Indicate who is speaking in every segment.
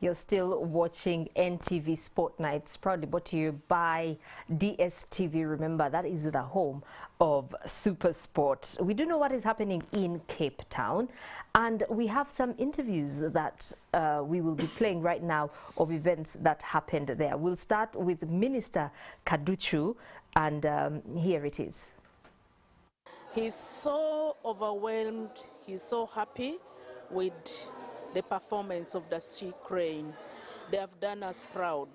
Speaker 1: You're still watching NTV Sport Nights, proudly brought to you by DSTV. Remember, that is the home of Super Sport. We do know what is happening in Cape Town, and we have some interviews that we will be playing right now of events that happened there. We'll start with Minister Kaduchu, and here it is.
Speaker 2: He's so overwhelmed, he's so happy with the performance of the sea crane. They have done us proud,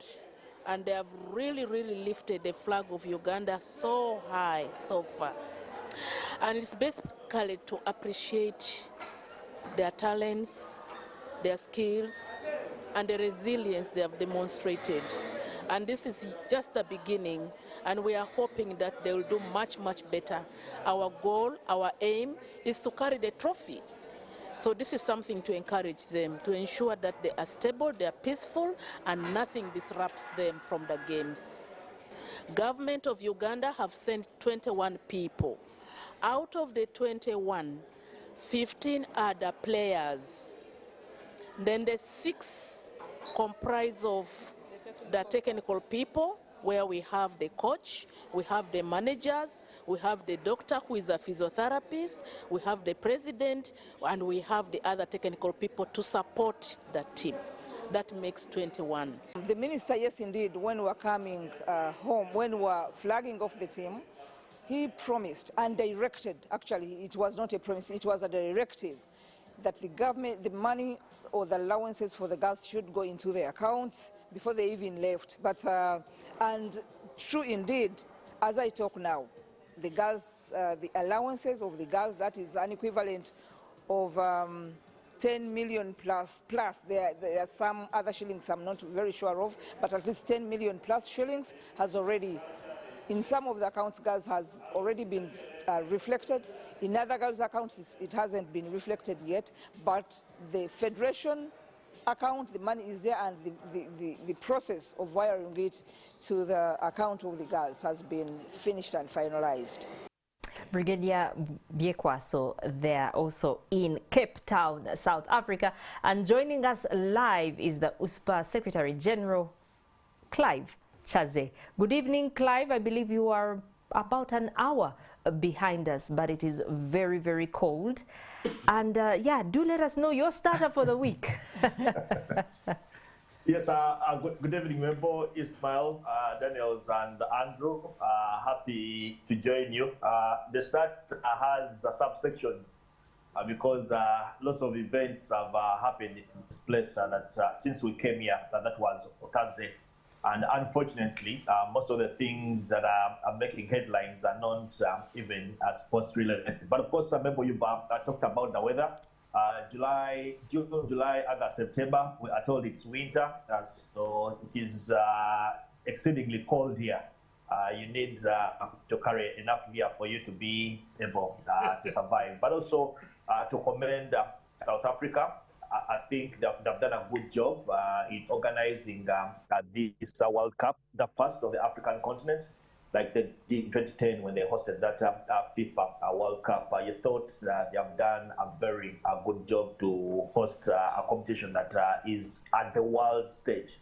Speaker 2: and they have really lifted the flag of Uganda so high so far. And it's basically to appreciate their talents, their skills, and the resilience they have demonstrated. And this is just the beginning, and we are hoping that they will do much better. Our goal, our aim is to carry the trophy. So this is something to encourage them, to ensure that they are stable, they are peaceful, and nothing disrupts them from the games. Government of Uganda have sent 21 people. Out of the 21, 15 are the players. Then the 6 comprise of the technical people, where we have the coach, we have the managers, we have the doctor who is a physiotherapist, we have the president, and we have the other technical people to support the team. That makes 21.
Speaker 3: The minister, yes indeed, when we were coming home, when we were flagging off the team, he promised and directed, actually it was not a promise, it was a directive, that the government, the money or the allowances for the girls should go into their accounts before they even left. But and true indeed, as I talk now, the girls, the allowances of the girls, that is an equivalent of 10 million plus. There are some other shillings I'm not very sure of, but at least 10 million plus shillings has already, in some of the accounts, girls has already been reflected. In other girls' accounts, it hasn't been reflected yet, but the federation account, the money is there, and the process of wiring it to the account of the girls has been finished and finalized.
Speaker 1: Brigadier Biekwaso there also in Cape Town, South Africa. And joining us live is the USPA Secretary General, Clive Chaze. Good evening, Clive. I believe you are about an hour behind us, but it is very cold. And yeah, do let us know your starter for the week.
Speaker 4: Yes, good evening, Wembo, Ismail, Daniels, and Andrew. Happy to join you. The start has subsections because lots of events have happened in this place that since we came here, that was Thursday. And unfortunately, most of the things that are making headlines are not even sports related. But of course, remember you've talked about the weather. June, July, August, September, we are told it's winter, so it is exceedingly cold here. You need to carry enough gear for you to be able to survive. But also to commend South Africa. I think they've done a good job in organizing this World Cup, the first of the African continent, like they did in 2010 when they hosted that FIFA World Cup. You thought that they have done a very good job to host a competition that is at the world stage.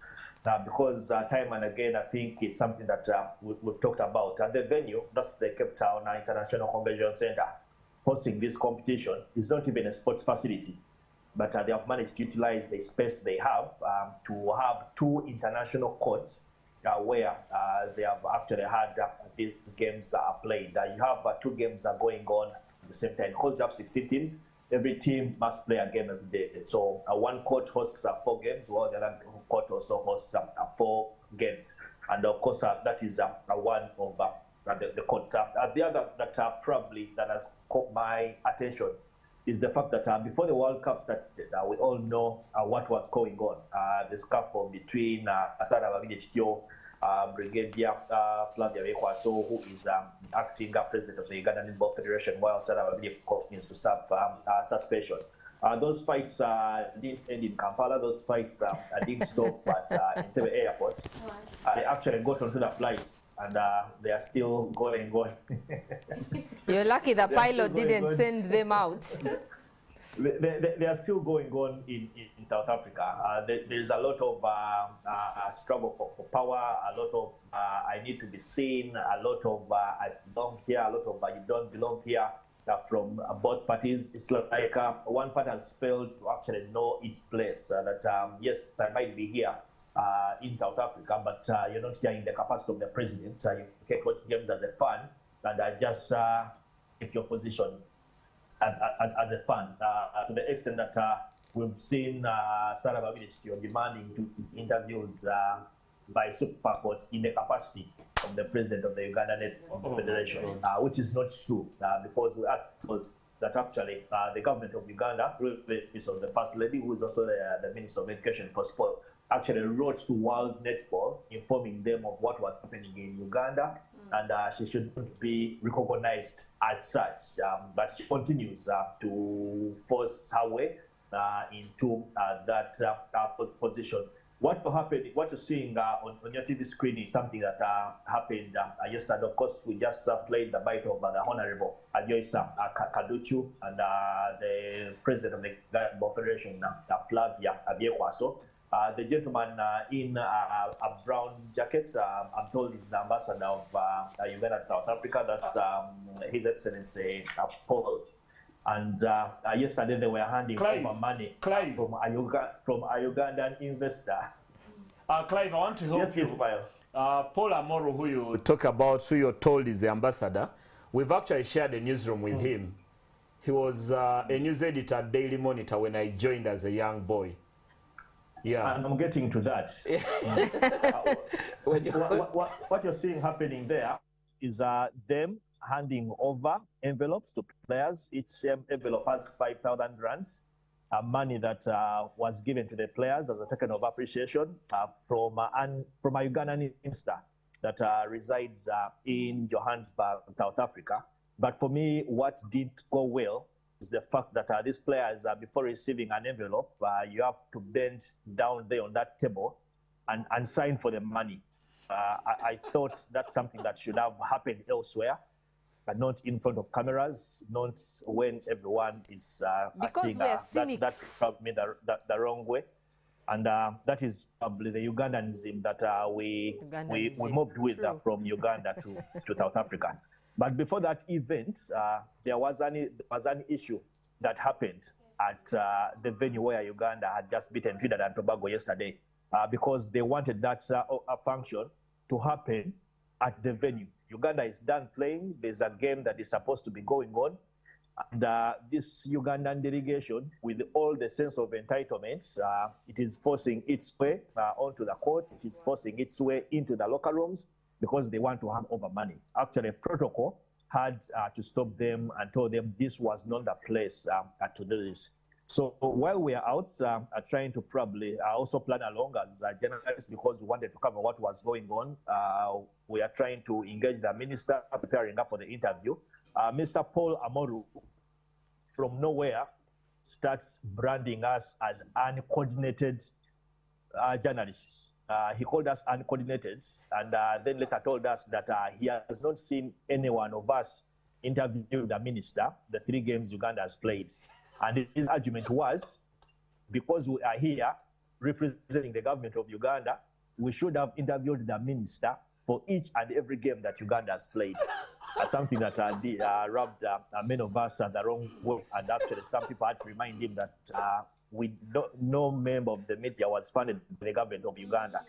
Speaker 4: Because time and again, I think it's something that we've talked about. The venue, that's the Cape Town International Convention Center, hosting this competition is not even a sports facility. But they have managed to utilize the space they have to have 2 international courts where they have actually had these games played. You have 2 games going on at the same time. Because you have 16 teams, every team must play a game every day. So one court hosts 4 games, while the other court also hosts 4 games. And of course, that is one of the courts. The other that probably that has caught my attention is the fact that before the World Cup started, we all know what was going on. The scuffle between Sarah Babidi Brigadier Flavia Biekwaso, who is acting president of the Ugandan Netball Federation, while Sarah Babidi continues to serve suspension. Those fights didn't end in Kampala. Those fights didn't stop at Entebbe Airport. They actually got onto the flights, and they are still going on.
Speaker 1: You're lucky the pilot didn't send them out.
Speaker 4: They are still going on in South Africa. There's a lot of struggle for power, a lot of I need to be seen, a lot of I belong here, a lot of you don't belong here from both parties. It's like one part has failed to actually know its place. That yes, I might be here in South Africa, but you're not here in the capacity of the president. You can't watch games as a fan, and just take your position as a fan, to the extent that we've seen Sarah Babirich demanding to be interviewed by Supercourt in the capacity of the president of the Uganda Netball Federation, which is not true, because we are told that actually the government of Uganda, through the office of the First Lady, who is also the Minister of Education for Sport, actually wrote to World Netball informing them of what was happening in Uganda, and she shouldn't be recognized as such. But she continues to force her way into that position. What happened? What you're seeing on your TV screen is something that happened yesterday. Of course, we just played the bite of the Honorable Ajoisa Kaduchu and the president of the Netball Federation, Flavia Abiekwaso. The gentleman in a brown jacket, I'm told is the ambassador of Uganda to South Africa. That's His Excellency Paul. And yesterday they were handing over money from a Ugandan investor.
Speaker 5: Clive, I want to help you.
Speaker 4: Ismail.
Speaker 5: Paul Amoro, who you talk about, who you're told is the ambassador, we've actually shared a newsroom with him. He was a news editor at Daily Monitor when I joined as a young boy. Yeah,
Speaker 4: and I'm getting to that. What you're seeing happening there is them handing over envelopes to players. Each envelope has 5,000 rands, money that was given to the players as a token of appreciation from a Ugandan minister that resides in Johannesburg, South Africa. But for me, what didn't go well is the fact that these players, before receiving an envelope, you have to bend down there on that table and sign for the money. I thought that's something that should have happened elsewhere, but not in front of cameras, not when everyone is seeing that rubbed me the wrong way. And that is probably the Ugandanism that we moved with from Uganda to South Africa. But before that event, there was an issue that happened at the venue where Uganda had just beaten Trinidad and Tobago yesterday, because they wanted that function to happen at the venue. Uganda is done playing. There's a game that is supposed to be going on. And this Ugandan delegation, with all the sense of entitlements, it is forcing its way onto the court. It is forcing its way into the locker rooms, because they want to hand over money. Actually, protocol had to stop them and told them this was not the place to do this. So while we are out trying to probably also plan along as journalists, because we wanted to cover what was going on, we are trying to engage the minister, preparing up for the interview. Mr. Paul Amoru, from nowhere, starts branding us as uncoordinated journalists. He called us uncoordinated, and then later told us that he has not seen any one of us interview the minister the 3 games Uganda has played. And his argument was, because we are here representing the government of Uganda, we should have interviewed the minister for each and every game that Uganda has played. Something that rubbed many of us the wrong way, and actually some people had to remind him that no member of the media was funded by the government of Uganda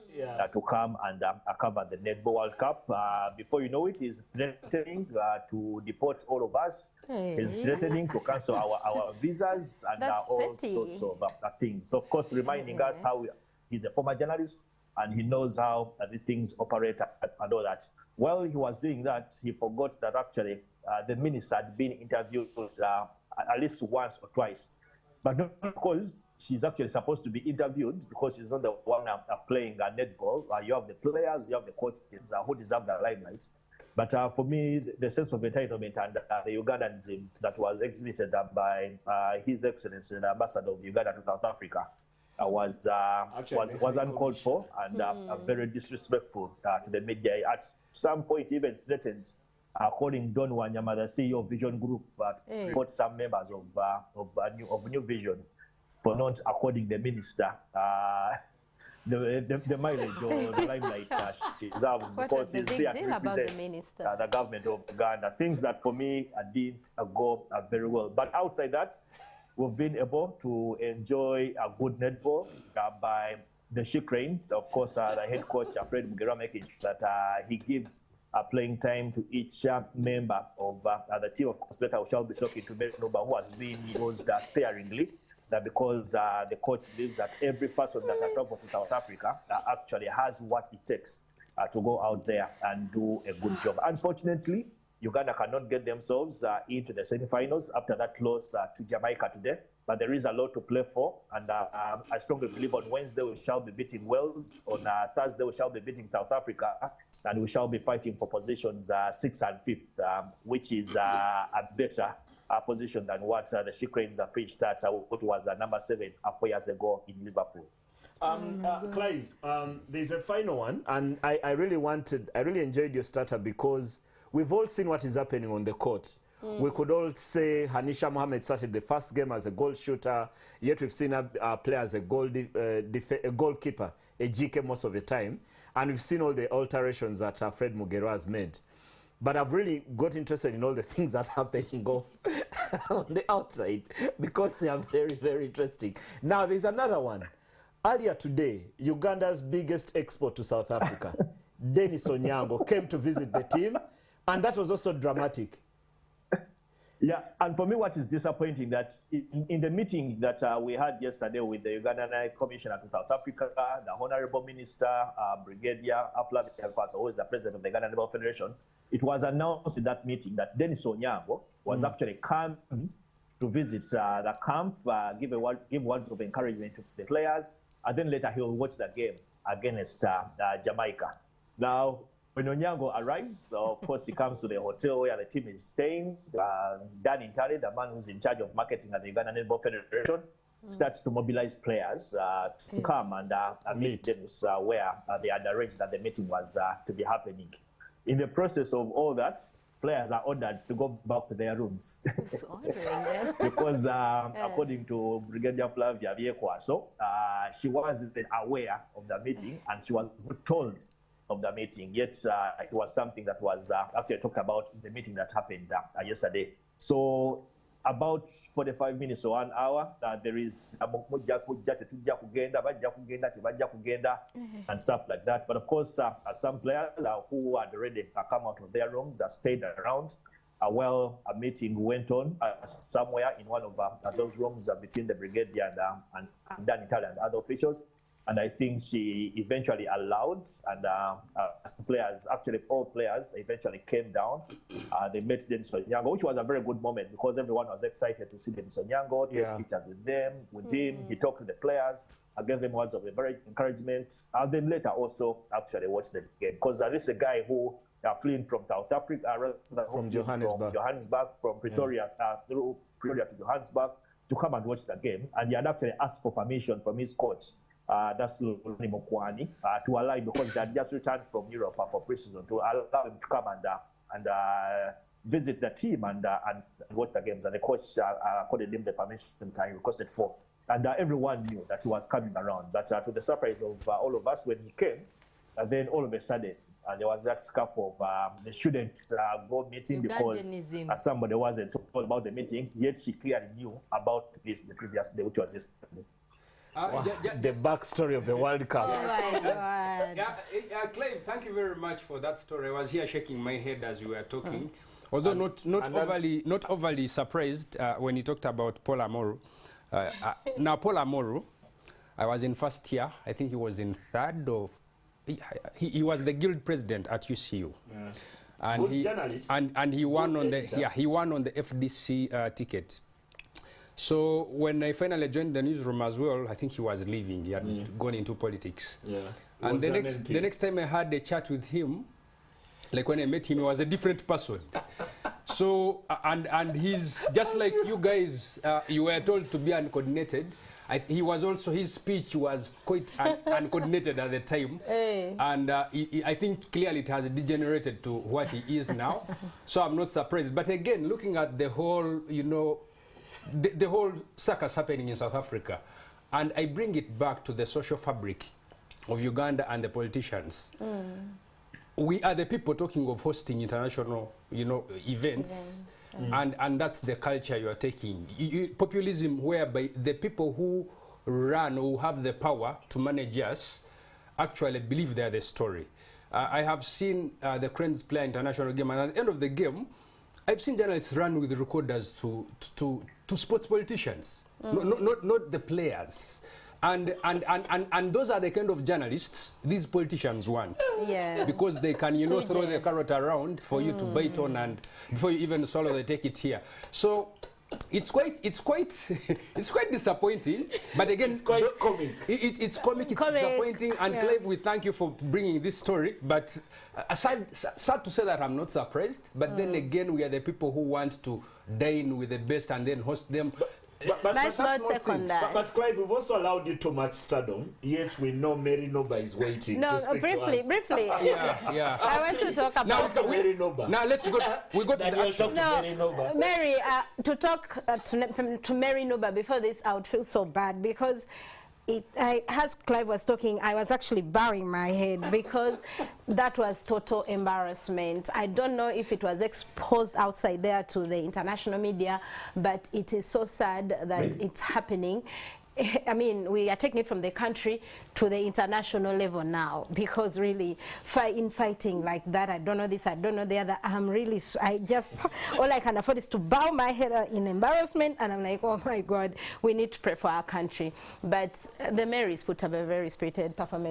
Speaker 4: to come and cover the Netball World Cup. Before you know it, he's threatening to deport all of us. He's threatening to cancel our visas and all sorts of things. So, of course, reminding us how he's a former journalist and he knows how the things operate and all that. While he was doing that, he forgot that actually the minister had been interviewed at least once or twice. But not because she's actually supposed to be interviewed, because she's not the one playing netball. You have the players, you have the coaches who deserve the limelight. But for me, the sense of entitlement and the Ugandanism that was exhibited by His Excellency, the Ambassador of Uganda to South Africa, was uncalled for and very disrespectful to the media. At some point, even threatened according to Don Wanyama, the CEO of Vision Group, got some members of New Vision for not according the minister the mileage or the limelight she deserves, because he's there to represent the government of Uganda. Things that for me didn't go very well. But outside that, we've been able to enjoy a good netball by the She Cranes. Of course, the head coach, Fred Mugera, making sure that he gives playing time to each member of the team. Of course, later we shall be talking to Benoba, who has been used sparingly, because the coach believes that every person that has traveled to South Africa actually has what it takes to go out there and do a good job. Unfortunately, Uganda cannot get themselves into the semi-finals after that loss to Jamaica today. But there is a lot to play for, and I strongly believe on Wednesday we shall be beating Wales, on Thursday we shall be beating South Africa, and we shall be fighting for positions 6th and 5th, which is a better position than what the She Cranes finished at, what was number 7 4 years ago in Liverpool.
Speaker 5: Clive, there's a final one, and I really enjoyed your starter because we've all seen what is happening on the court. We could all say Hanisha Mohammed started the first game as a goal shooter, yet we've seen her play as a goalkeeper, a GK most of the time, and we've seen all the alterations that Fred Mugera has made. But I've really got interested in all the things that are happening off on the outside, because they are very, very interesting. Now, there's another one. Earlier today, Uganda's biggest export to South Africa, Dennis Onyango, came to visit the team, and that was also dramatic.
Speaker 4: Yeah, and for me, what is disappointing that in the meeting that we had yesterday with the Ugandan High Commissioner to South Africa, the Honorable Minister, Brigadier Aflav, who is the President of the Uganda Netball Federation, it was announced in that meeting that Dennis Onyango was actually coming to visit the camp, give words of encouragement to the players, and then later he will watch the game against Jamaica. Now, when Onyango arrives, of course, he comes to the hotel where the team is staying. Dan Intale, the man who's in charge of marketing at the Uganda Netball Federation, starts to mobilize players to come and meet Dennis where they had arranged that the meeting was to be happening. In the process of all that, players are ordered to go back to their rooms. Because according to Brigadier Flavia Viekwaso, she wasn't aware of the meeting and she was told of the meeting, yet it was something that was actually talked about in the meeting that happened yesterday. So about 45 minutes or 1 hour, there is and stuff like that. But of course, some players who had already come out of their rooms stayed around while a meeting went on somewhere in one of those rooms between the brigadier and Dan Intale and other officials. And I think she eventually allowed, and players, actually all players, eventually came down. They met Dennis Onyango, which was a very good moment because everyone was excited to see Dennis Onyango, take pictures with him. He talked to the players, gave them words of encouragement, and then later also actually watched the game. Because this is a guy who fleeing from South Africa, from Johannesburg, from Pretoria, through Pretoria to Johannesburg, to come and watch the game. And he had actually asked for permission from his coach, that's Lulani Mokwani, to allow him, because they had just returned from Europe for pre-season, to allow him to come and visit the team and watch the games. And the coach accorded him the permission that he requested for. And everyone knew that he was coming around. But to the surprise of all of us, when he came, then all of a sudden, there was that scuff of the students go meeting because somebody wasn't told about the meeting, yet she clearly knew about this the previous day, which was yesterday.
Speaker 5: Wow. The backstory of the World Cup.
Speaker 6: Oh my God. Clive, thank you very much for that story. I was here shaking my head as you were talking, although not overly surprised when you talked about Paul Amoru. Now, Paul Amoru, I was in first year. I think he was in third or he was the guild president at UCU. Yeah. And
Speaker 5: good journalist.
Speaker 6: And he won on he won on the FDC ticket. So when I finally joined the newsroom as well, I think he was leaving. He had gone into politics. Yeah. And the next time I had a chat with him, like when I met him, he was a different person. So and he's just like you guys. You were told to be uncoordinated. he was also, his speech was quite uncoordinated at the time.
Speaker 1: Hey.
Speaker 6: And I think clearly it has degenerated to what he is now. So I'm not surprised. But again, looking at the whole, you know, the whole circus happening in South Africa, and I bring it back to the social fabric of Uganda and the politicians. We are the people talking of hosting international, you know, events. And that's the culture you are taking. Populism, whereby the people who run or who have the power to manage us actually believe they are the story. I have seen the Cranes play international game, and at the end of the game, I've seen journalists run with recorders to sports politicians, not the players. And those are the kind of journalists these politicians want.
Speaker 1: Yeah.
Speaker 6: Because they can, you know, throw the carrot around for you to bite on, and before you even swallow, they take it here. So it's quite disappointing. But again,
Speaker 5: It's quite comic.
Speaker 6: It's comic, it's disappointing. And
Speaker 1: yeah.
Speaker 6: Clive, we thank you for bringing this story. But sad to say that I'm not surprised. But then again, we are the people who want to dine with the best and then host them.
Speaker 5: But
Speaker 1: That's not second that.
Speaker 5: But Clive, we've also allowed you too much stardom, yet we know Mary Noba is waiting
Speaker 1: No,
Speaker 5: to speak
Speaker 1: briefly,
Speaker 5: to us.
Speaker 1: briefly.
Speaker 6: Yeah.
Speaker 1: I want to talk
Speaker 6: Now,
Speaker 1: about
Speaker 5: Mary Noba.
Speaker 6: Now let's go. We go to the
Speaker 5: Daniel,
Speaker 6: action.
Speaker 5: talk to Mary Noba.
Speaker 1: Mary, to talk to Mary Noba before this, I would feel so bad because as Clive was talking, I was actually bowing my head because that was total embarrassment. I don't know if it was exposed outside there to the international media, but it is so sad that it's happening. I mean, we are taking it from the country to the international level now, because really fighting like that, I don't know this, I don't know the other, I'm really, all I can afford is to bow my head in embarrassment, and I'm like, oh my God, we need to pray for our country. But the Marys put up a very spirited performance.